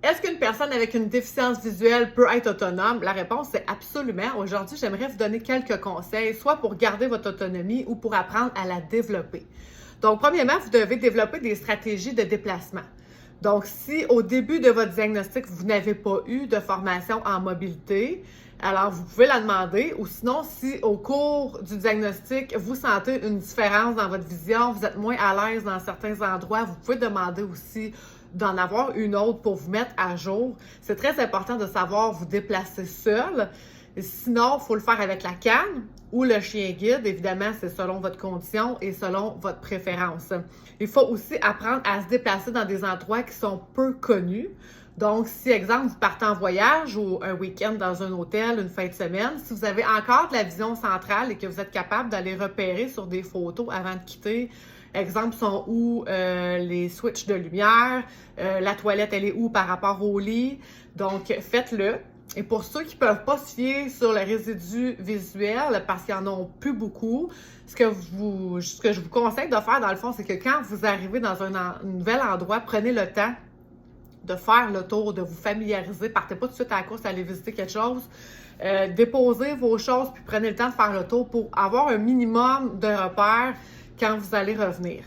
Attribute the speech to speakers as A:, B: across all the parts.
A: Est-ce qu'une personne avec une déficience visuelle peut être autonome? La réponse est absolument. Aujourd'hui, j'aimerais vous donner quelques conseils, soit pour garder votre autonomie ou pour apprendre à la développer. Donc, premièrement, vous devez développer des stratégies de déplacement. Donc, si au début de votre diagnostic, vous n'avez pas eu de formation en mobilité, alors vous pouvez la demander, ou sinon, si au cours du diagnostic, vous sentez une différence dans votre vision, vous êtes moins à l'aise dans certains endroits, vous pouvez demander aussi d'en avoir une autre pour vous mettre à jour. C'est très important de savoir vous déplacer seul. Sinon, il faut le faire avec la canne ou le chien guide. Évidemment, c'est selon votre condition et selon votre préférence. Il faut aussi apprendre à se déplacer dans des endroits qui sont peu connus. Donc, si, exemple, vous partez en voyage ou un week-end dans un hôtel, une fin de semaine, si vous avez encore de la vision centrale et que vous êtes capable d'aller repérer sur des photos avant de quitter, exemple, sont où les switches de lumière, la toilette, elle est où par rapport au lit. Donc, faites-le. Et pour ceux qui ne peuvent pas se fier sur le résidu visuel, parce qu'ils n'en ont plus beaucoup, ce que je vous conseille de faire, dans le fond, c'est que quand vous arrivez dans un nouvel endroit, prenez le temps de faire le tour, de vous familiariser. Partez pas tout de suite à la course, aller visiter quelque chose. Déposez vos choses, puis prenez le temps de faire le tour pour avoir un minimum de repères quand vous allez revenir.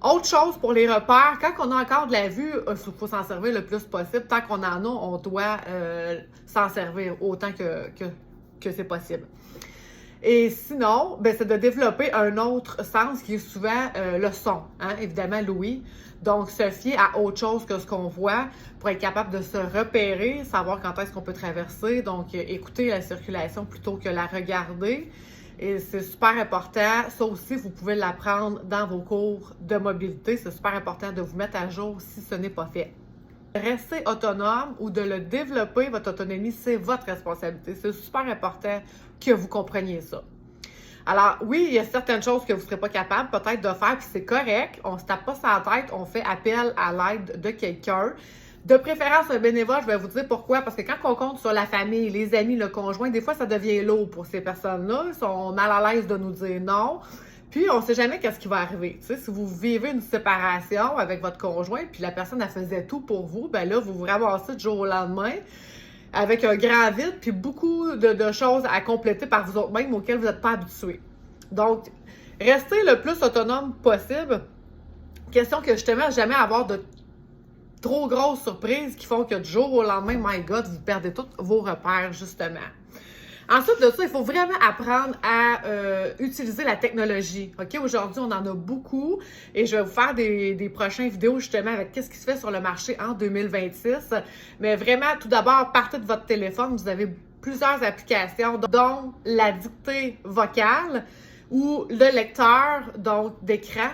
A: Autre chose pour les repères, quand on a encore de la vue, il faut s'en servir le plus possible. Tant qu'on en a, on doit s'en servir autant que c'est possible. Et sinon, c'est de développer un autre sens qui est souvent le son, hein? Évidemment l'ouïe. Donc, se fier à autre chose que ce qu'on voit pour être capable de se repérer, savoir quand est-ce qu'on peut traverser. Donc, écouter la circulation plutôt que la regarder. Et c'est super important. Ça aussi, vous pouvez l'apprendre dans vos cours de mobilité. C'est super important de vous mettre à jour si ce n'est pas fait. Rester autonome ou de le développer, votre autonomie, c'est votre responsabilité. C'est super important que vous compreniez ça. Alors, oui, il y a certaines choses que vous ne serez pas capable peut-être de faire, puis c'est correct. On ne se tape pas sur la tête, on fait appel à l'aide de quelqu'un. De préférence, un bénévole, je vais vous dire pourquoi. Parce que quand on compte sur la famille, les amis, le conjoint, des fois, ça devient lourd pour ces personnes-là. Ils sont mal à l'aise de nous dire non. Puis, on ne sait jamais qu'est-ce qui va arriver. Tu sais, si vous vivez une séparation avec votre conjoint, puis la personne, elle faisait tout pour vous, ben là, vous vous ramassez du jour au lendemain avec un grand vide, puis beaucoup de choses à compléter par vous autres mêmes auxquelles vous n'êtes pas habitués. Donc, restez le plus autonome possible. Question que justement, jamais avoir de trop grosses surprises qui font que du jour au lendemain, my God, vous perdez tous vos repères, justement. Ensuite de ça, il faut vraiment apprendre à utiliser la technologie. OK? Aujourd'hui, on en a beaucoup et je vais vous faire des prochaines vidéos justement avec qu'est-ce qui se fait sur le marché en 2026. Mais vraiment, tout d'abord, partez de votre téléphone. Vous avez plusieurs applications, dont la dictée vocale ou le lecteur donc d'écran.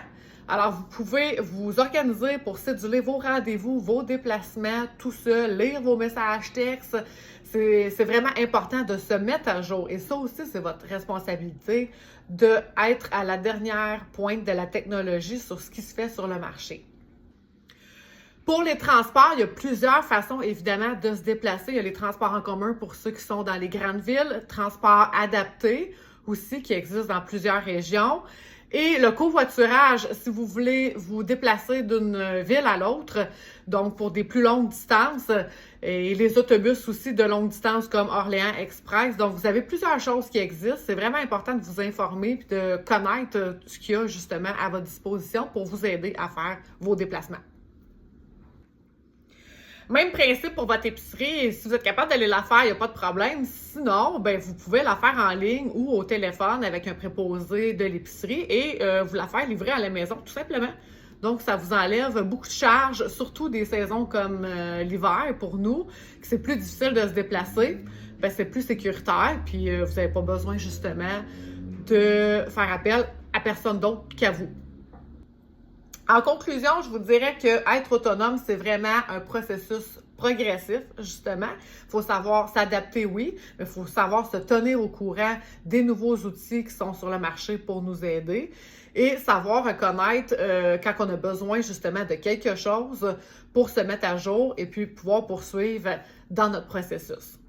A: Alors, vous pouvez vous organiser pour céduler vos rendez-vous, vos déplacements, tout ça, lire vos messages textes. C'est vraiment important de se mettre à jour. Et ça aussi, c'est votre responsabilité d'être à la dernière pointe de la technologie sur ce qui se fait sur le marché. Pour les transports, il y a plusieurs façons, évidemment, de se déplacer. Il y a les transports en commun pour ceux qui sont dans les grandes villes, transports adaptés aussi qui existent dans plusieurs régions. Et le covoiturage, si vous voulez vous déplacer d'une ville à l'autre, donc pour des plus longues distances, et les autobus aussi de longue distance comme Orléans Express. Donc, vous avez plusieurs choses qui existent. C'est vraiment important de vous informer et de connaître ce qu'il y a justement à votre disposition pour vous aider à faire vos déplacements. Même principe pour votre épicerie. Si vous êtes capable d'aller la faire, il n'y a pas de problème. Sinon, vous pouvez la faire en ligne ou au téléphone avec un préposé de l'épicerie et vous la faire livrer à la maison, tout simplement. Donc, ça vous enlève beaucoup de charges, surtout des saisons comme l'hiver pour nous, que c'est plus difficile de se déplacer. C'est plus sécuritaire, puis vous n'avez pas besoin justement de faire appel à personne d'autre qu'à vous. En conclusion, je vous dirais que être autonome, c'est vraiment un processus progressif, justement. Il faut savoir s'adapter, oui, mais il faut savoir se tenir au courant des nouveaux outils qui sont sur le marché pour nous aider et savoir reconnaître quand on a besoin, justement, de quelque chose pour se mettre à jour et puis pouvoir poursuivre dans notre processus.